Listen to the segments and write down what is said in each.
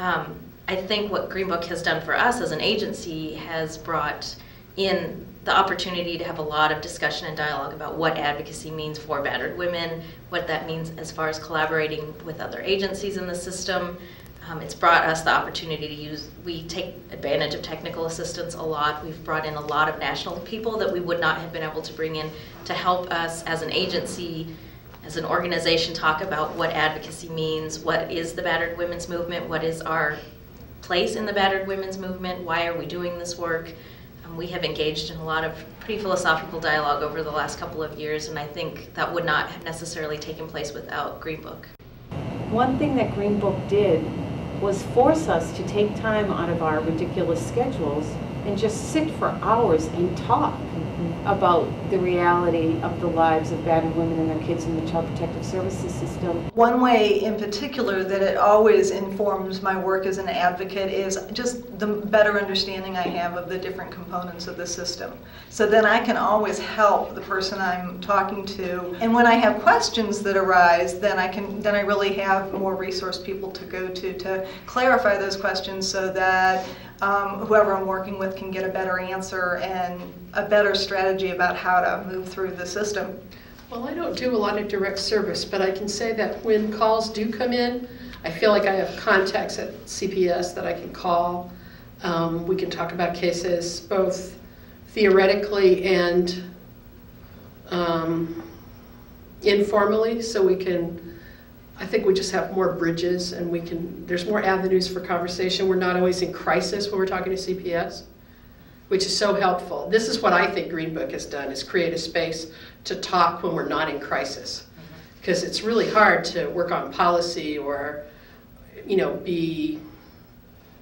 I think what Green Book has done for us as an agency has brought in the opportunity to have a lot of discussion and dialogue about what advocacy means for battered women, what that means as far as collaborating with other agencies in the system. It's brought us the opportunity to we take advantage of technical assistance a lot. We've brought in a lot of national people that we would not have been able to bring in to help us as an agency, as an organization, talk about what advocacy means, what is the battered women's movement, what is our place in the battered women's movement, why are we doing this work. We have engaged in a lot of pretty philosophical dialogue over the last couple of years, and I think that would not have necessarily taken place without Green Book. One thing that Green Book did was force us to take time out of our ridiculous schedules and just sit for hours and talk about the reality of the lives of battered women and their kids in the Child Protective Services system. One way in particular that it always informs my work as an advocate is just the better understanding I have of the different components of the system. So then I can always help the person I'm talking to. And when I have questions that arise, then I really have more resource people to go to clarify those questions so that whoever I'm working with can get a better answer and a better strategy about how to move through the system. Well, I don't do a lot of direct service, but I can say that when calls do come in, I feel like I have contacts at CPS that I can call. We can talk about cases both theoretically and informally, so I think we just have more bridges and there's more avenues for conversation. We're not always in crisis when we're talking to CPS, which is so helpful. This is what I think Green Book has done, is create a space to talk when we're not in crisis. Because it's really hard to work on policy or, be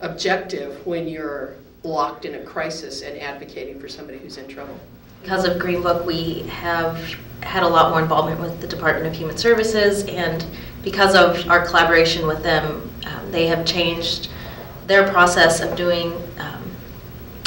objective when you're blocked in a crisis and advocating for somebody who's in trouble. Because of Green Book, we have had a lot more involvement with the Department of Human Services, and because of our collaboration with them, they have changed their process of doing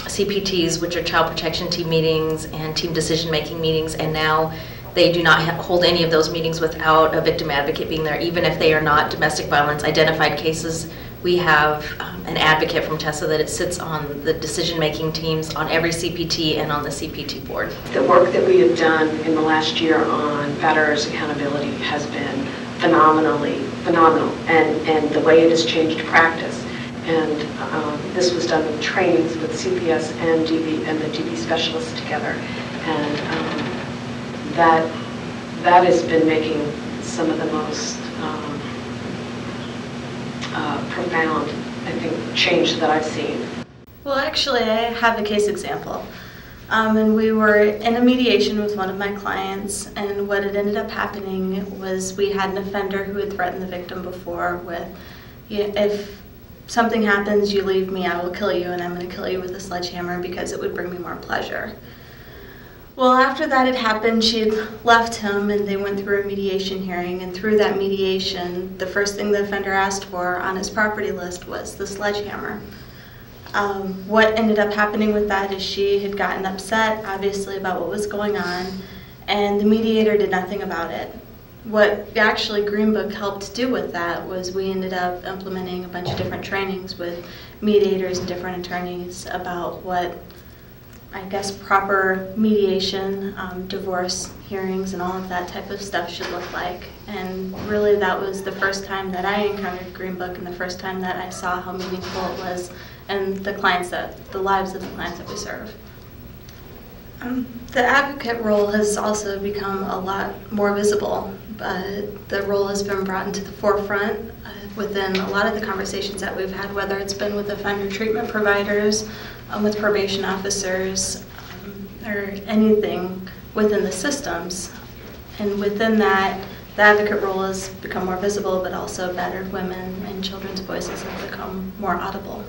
CPTs, which are Child Protection Team meetings and team decision-making meetings, and now they do not hold any of those meetings without a victim advocate being there, even if they are not domestic violence identified cases. We have an advocate from TESA that sits on the decision-making teams on every CPT and on the CPT board. The work that we have done in the last year on batterers accountability has been phenomenal, and the way it has changed practice. And this was done with trainings with CPS and the DB specialists together, and that has been making some of the most profound, I think, change that I've seen. Well, actually, I have a case example. And we were in a mediation with one of my clients, and what had ended up happening was we had an offender who had threatened the victim before with, if something happens, you leave me, I will kill you, and I'm going to kill you with a sledgehammer because it would bring me more pleasure. Well, after that had happened, she had left him and they went through a mediation hearing, and through that mediation, the first thing the offender asked for on his property list was the sledgehammer. What ended up happening with that is she had gotten upset, obviously, about what was going on, and the mediator did nothing about it. What actually Green Book helped do with that was we ended up implementing a bunch of different trainings with mediators and different attorneys about what, I guess, proper mediation, divorce hearings, and all of that type of stuff should look like. And really that was the first time that I encountered Green Book and the first time that I saw how meaningful it was and the lives of the clients that we serve. The advocate role has also become a lot more visible. The role has been brought into the forefront within a lot of the conversations that we've had, whether it's been with offender treatment providers, with probation officers, or anything within the systems. And within that, the advocate role has become more visible, but also battered women and children's voices have become more audible.